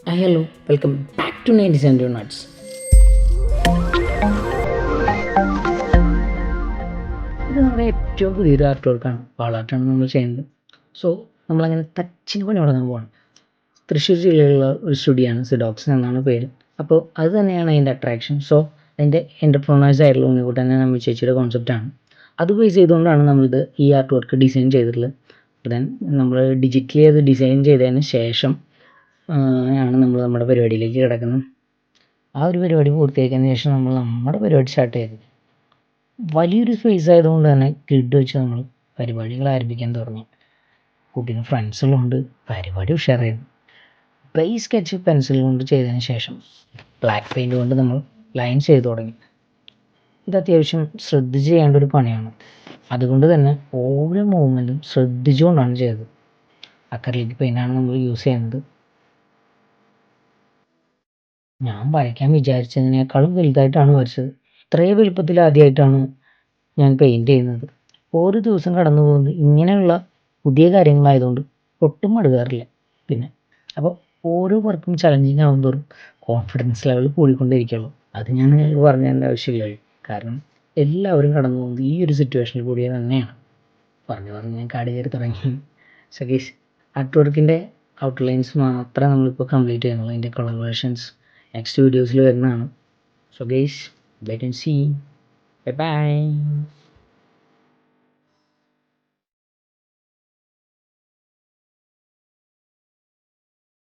Hello, welcome back to 97 nuts. ഇത് നമ്മുടെ ഏറ്റവും പുതിയൊരു ആർട്ട് വർക്കാണ്. വാളാട്ടാണ് നമ്മൾ ചെയ്യുന്നത്. സോ നമ്മളങ്ങനെ ടച്ചിന് പണി തുടങ്ങാൻ പോകണം. തൃശ്ശൂർ ജില്ലയിലുള്ള ഒരു സ്റ്റുഡിയോ ആണ്, സിഡോക്സ് എന്നാണ് പേര്. അപ്പോൾ അത് തന്നെയാണ് അതിൻ്റെ അട്രാക്ഷൻ. സോ അതിൻ്റെ എൻ്റർപ്രണേഴ്സ് ആയിട്ടുള്ള ഉണ്ണിക്കുട്ടനെ നമ്മി ചേച്ചിയുടെ കോൺസെപ്റ്റാണ്. അത് ബേസ് ചെയ്തുകൊണ്ടാണ് നമ്മളിത് ഈ ആർട്ട് വർക്ക് ഡിസൈൻ ചെയ്തിട്ടുള്ളത്. ദെൻ നമ്മൾ ഡിജിറ്റലി അത് ഡിസൈൻ ചെയ്തതിന് ശേഷം ആണ് നമ്മൾ നമ്മുടെ പരിപാടിയിലേക്ക് കിടക്കുന്നത്. ആ ഒരു പരിപാടി പൂർത്തിയാക്കിയതിന് ശേഷം നമ്മൾ നമ്മുടെ പരിപാടി സ്റ്റാർട്ട് ചെയ്തു. വലിയൊരു സ്പേസ് ആയതുകൊണ്ട് തന്നെ ഗ്രിഡ് വെച്ച് നമ്മൾ പരിപാടികൾ ആരംഭിക്കാൻ തുടങ്ങി. കുട്ടീന് ഫ്രണ്ട്സുകളുണ്ട്, പരിപാടി ഉഷാറായിരുന്നു. ബേസ് സ്കെച്ച് പെൻസിൽ കൊണ്ട് ചെയ്തതിന് ശേഷം ബ്ലാക്ക് പെയിൻറ് കൊണ്ട് നമ്മൾ ലൈൻ ചെയ്ത് തുടങ്ങി. ഇത് അത്യാവശ്യം ശ്രദ്ധിച്ച് ചെയ്യേണ്ട ഒരു പണിയാണ്. അതുകൊണ്ട് തന്നെ ഓരോ മൂവ്മെൻറ്റും ശ്രദ്ധിച്ചുകൊണ്ടാണ് ചെയ്തത്. അക്രലിക് പെയിൻ്റാണ് നമ്മൾ യൂസ് ചെയ്യുന്നത്. ഞാൻ വരയ്ക്കാൻ വിചാരിച്ചതിനേക്കാളും വലുതായിട്ടാണ് വരച്ചത്. ഇത്രയും വലുപ്പത്തിൽ ആദ്യമായിട്ടാണ് ഞാൻ പെയിൻറ് ചെയ്യുന്നത്. ഓരോ ദിവസം കടന്നു പോകുന്നത് ഇങ്ങനെയുള്ള പുതിയ കാര്യങ്ങളായതുകൊണ്ട് ഒട്ടും മടുക്കാറില്ല. പിന്നെ അപ്പോൾ ഓരോ വർക്കും ചലഞ്ചിങ് ആകും തോറും കോൺഫിഡൻസ് ലെവൽ കൂടിക്കൊണ്ടിരിക്കുള്ളൂ. അത് ഞാൻ പറഞ്ഞു തരേണ്ട ആവശ്യമില്ലല്ലോ, കാരണം എല്ലാവരും കടന്നു പോകുന്നത് ഈ ഒരു സിറ്റുവേഷനിൽ കൂടി തന്നെയാണ്. പറഞ്ഞ് ഞാൻ കാട് കയറി തുടങ്ങി. സഗീഷ് ആർട്ട് വർക്കിൻ്റെ ഔട്ട്ലൈൻസ് മാത്രമേ നമ്മളിപ്പോൾ കംപ്ലീറ്റ് ചെയ്യുന്നുള്ളൂ. അതിൻ്റെ കൊളാബറേഷൻസ് നെക്സ്റ്റ് വീഡിയോസിൽ വരുന്നതാണ്. So guys, wait and see. Bye by.